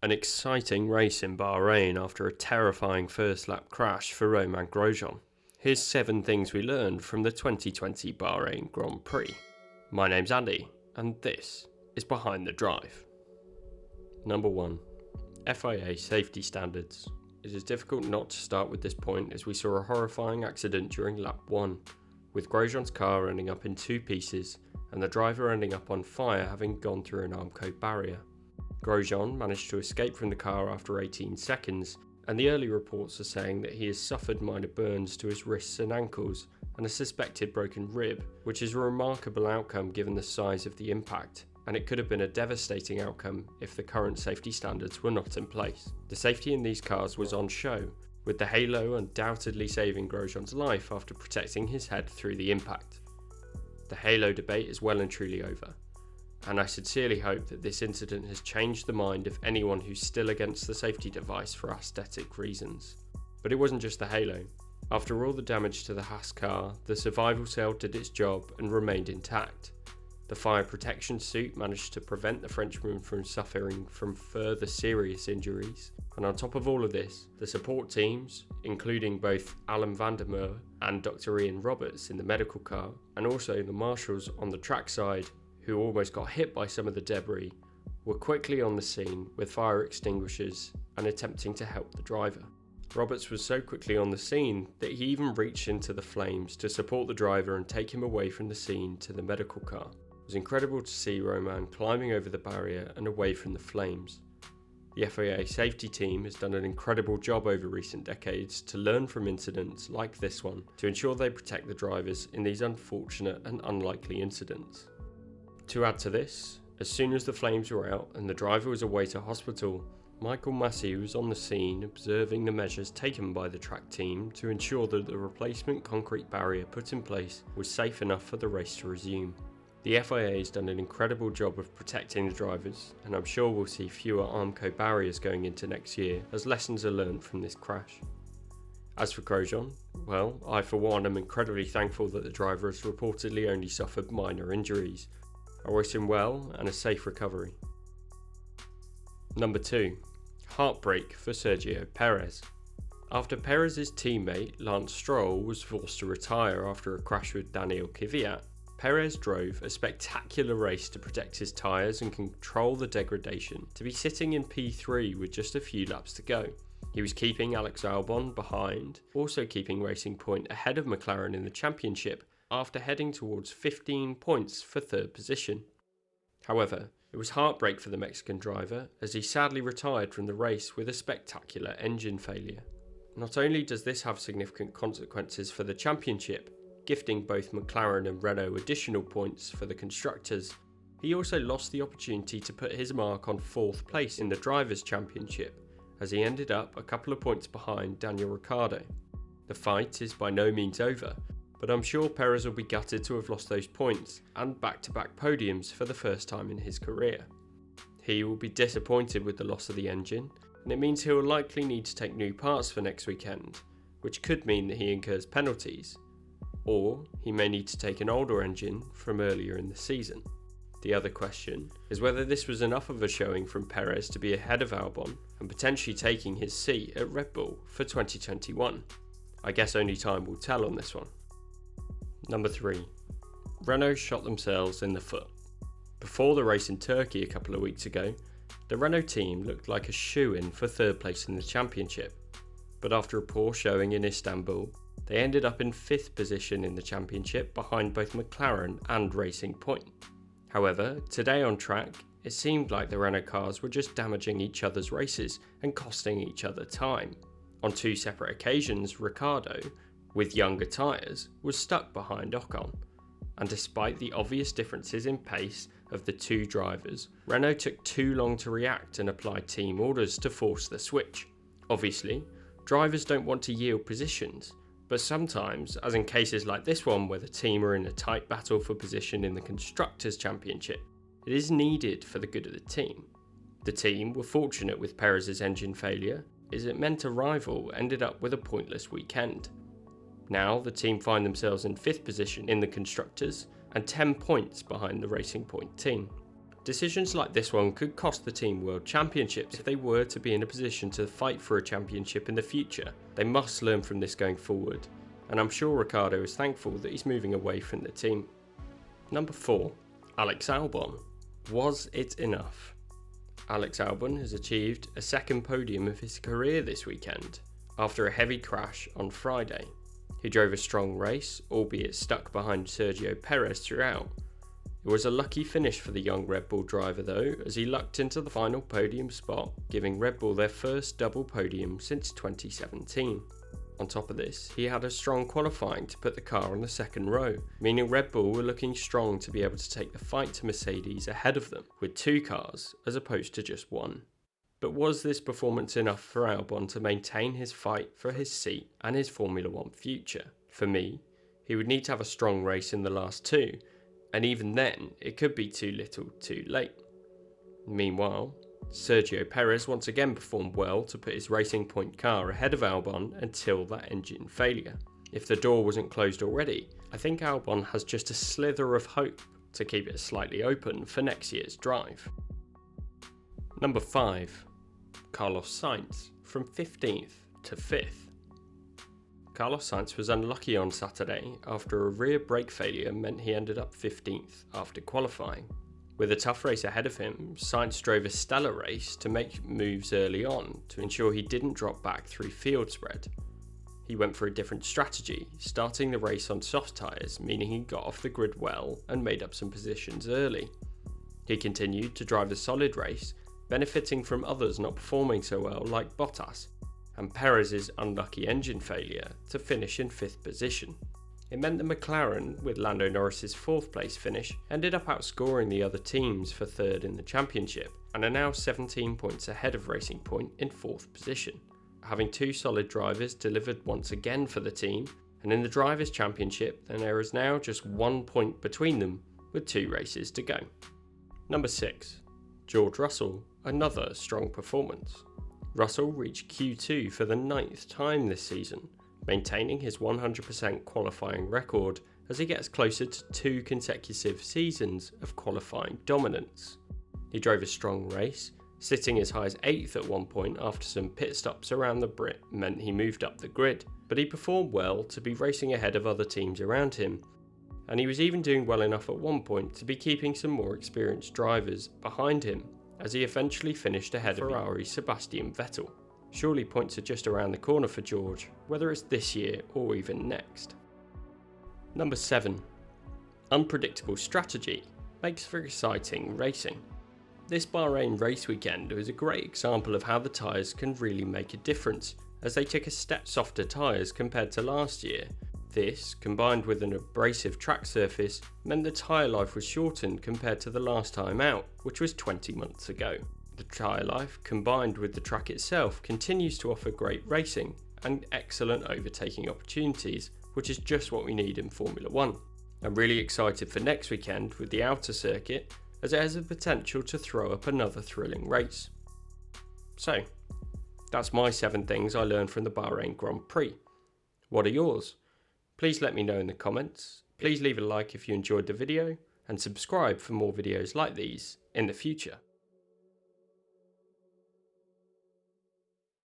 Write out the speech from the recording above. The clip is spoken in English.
An exciting race in Bahrain after a terrifying first lap crash for Romain Grosjean. Here's 7 things we learned from the 2020 Bahrain Grand Prix. My name's Andy, and this is Behind the Drive. Number 1. FIA safety standards. It is difficult not to start with this point as we saw a horrifying accident during lap 1, with Grosjean's car ending up in 2 pieces and the driver ending up on fire having gone through an Armco barrier. Grosjean managed to escape from the car after 18 seconds, and the early reports are saying that he has suffered minor burns to his wrists and ankles and a suspected broken rib, which is a remarkable outcome given the size of the impact, and it could have been a devastating outcome if the current safety standards were not in place. The safety in these cars was on show, with the halo undoubtedly saving Grosjean's life after protecting his head through the impact. The halo debate is well and truly over, and I sincerely hope that this incident has changed the mind of anyone who's still against the safety device for aesthetic reasons. But it wasn't just the halo. After all the damage to the Haas car, the survival cell did its job and remained intact. The fire protection suit managed to prevent the Frenchman from suffering from further serious injuries. And on top of all of this, the support teams, including both Alan van der Merwe and Dr. Ian Roberts in the medical car, and also the marshals on the trackside, who almost got hit by some of the debris, were quickly on the scene with fire extinguishers and attempting to help the driver. Roberts was so quickly on the scene that he even reached into the flames to support the driver and take him away from the scene to the medical car. It was incredible to see Romain climbing over the barrier and away from the flames. The FIA safety team has done an incredible job over recent decades to learn from incidents like this one to ensure they protect the drivers in these unfortunate and unlikely incidents. To add to this, as soon as the flames were out and the driver was away to hospital, Michael Massey was on the scene observing the measures taken by the track team to ensure that the replacement concrete barrier put in place was safe enough for the race to resume. The FIA has done an incredible job of protecting the drivers, and I'm sure we'll see fewer Armco barriers going into next year as lessons are learned from this crash. As for Grosjean, well, I for one am incredibly thankful that the driver has reportedly only suffered minor injuries. I wish him well and a safe recovery. Number 2. Heartbreak for Sergio Perez. After Perez's teammate Lance Stroll was forced to retire after a crash with Daniel Kvyat, Perez drove a spectacular race to protect his tyres and control the degradation to be sitting in P3 with just a few laps to go. He was keeping Alex Albon behind, also keeping Racing Point ahead of McLaren in the championship after heading towards 15 points for 3rd position. However, it was heartbreak for the Mexican driver as he sadly retired from the race with a spectacular engine failure. Not only does this have significant consequences for the championship, gifting both McLaren and Renault additional points for the constructors, he also lost the opportunity to put his mark on 4th place in the Drivers' Championship, as he ended up a couple of points behind Daniel Ricciardo. The fight is by no means over, but I'm sure Perez will be gutted to have lost those points and back-to-back podiums for the first time in his career. He will be disappointed with the loss of the engine, and it means he will likely need to take new parts for next weekend, which could mean that he incurs penalties, or he may need to take an older engine from earlier in the season. The other question is whether this was enough of a showing from Perez to be ahead of Albon and potentially taking his seat at Red Bull for 2021. I guess only time will tell on this one. Number 3. Renault shot themselves in the foot. Before the race in Turkey a couple of weeks ago, the Renault team looked like a shoo-in for 3rd place in the championship, but after a poor showing in Istanbul, they ended up in 5th position in the championship behind both McLaren and Racing Point. However, today on track, it seemed like the Renault cars were just damaging each other's races and costing each other time. On 2 separate occasions, Ricciardo, with younger tyres, was stuck behind Ocon, and despite the obvious differences in pace of the 2 drivers, Renault took too long to react and apply team orders to force the switch. Obviously, drivers don't want to yield positions, but sometimes, as in cases like this one where the team are in a tight battle for position in the Constructors' Championship, it is needed for the good of the team. The team were fortunate with Perez's engine failure, as it meant a rival ended up with a pointless weekend. Now the team find themselves in 5th position in the Constructors and 10 points behind the Racing Point team. Decisions like this one could cost the team world championships if they were to be in a position to fight for a championship in the future. They must learn from this going forward, and I'm sure Ricciardo is thankful that he's moving away from the team. Number 4. Alex Albon. Was it enough? Alex Albon has achieved a second podium of his career this weekend, after a heavy crash on Friday. He drove a strong race, albeit stuck behind Sergio Perez throughout. It was a lucky finish for the young Red Bull driver though, as he lucked into the final podium spot, giving Red Bull their first double podium since 2017. On top of this, he had a strong qualifying to put the car on the second row, meaning Red Bull were looking strong to be able to take the fight to Mercedes ahead of them, with 2 cars as opposed to just 1. But was this performance enough for Albon to maintain his fight for his seat and his Formula 1 future? For me, he would need to have a strong race in the last 2, and even then, it could be too little too late. Meanwhile, Sergio Perez once again performed well to put his Racing Point car ahead of Albon until that engine failure. If the door wasn't closed already, I think Albon has just a slither of hope to keep it slightly open for next year's drive. Number 5. Carlos Sainz, from 15th to 5th. Carlos Sainz was unlucky on Saturday after a rear brake failure meant he ended up 15th after qualifying. With a tough race ahead of him, Sainz drove a stellar race to make moves early on to ensure he didn't drop back through field spread. He went for a different strategy, starting the race on soft tyres, meaning he got off the grid well and made up some positions early. He continued to drive a solid race, benefiting from others not performing so well like Bottas, and Perez's unlucky engine failure to finish in 5th position. It meant that McLaren, with Lando Norris's 4th place finish, ended up outscoring the other teams for 3rd in the championship, and are now 17 points ahead of Racing Point in 4th position. Having 2 solid drivers delivered once again for the team, and in the Drivers' Championship then there is now just 1 point between them, with 2 races to go. Number 6. George Russell, another strong performance. Russell reached Q2 for the 9th time this season, maintaining his 100% qualifying record as he gets closer to 2 consecutive seasons of qualifying dominance. He drove a strong race, sitting as high as 8th at one point after some pit stops around the Brit meant he moved up the grid, but he performed well to be racing ahead of other teams around him, and he was even doing well enough at one point to be keeping some more experienced drivers behind him, as he eventually finished ahead of Ferrari's Sebastian Vettel. Surely points are just around the corner for George, whether it's this year or even next. Number 7. Unpredictable strategy makes for exciting racing. This Bahrain race weekend was a great example of how the tyres can really make a difference, as they took a step softer tyres compared to last year. This, combined with an abrasive track surface, meant the tyre life was shortened compared to the last time out, which was 20 months ago. The tyre life, combined with the track itself, continues to offer great racing and excellent overtaking opportunities, which is just what we need in Formula 1. I'm really excited for next weekend with the outer circuit, as it has the potential to throw up another thrilling race. So, that's my 7 things I learned from the Bahrain Grand Prix. What are yours? Please let me know in the comments. Please leave a like if you enjoyed the video, and subscribe for more videos like these in the future.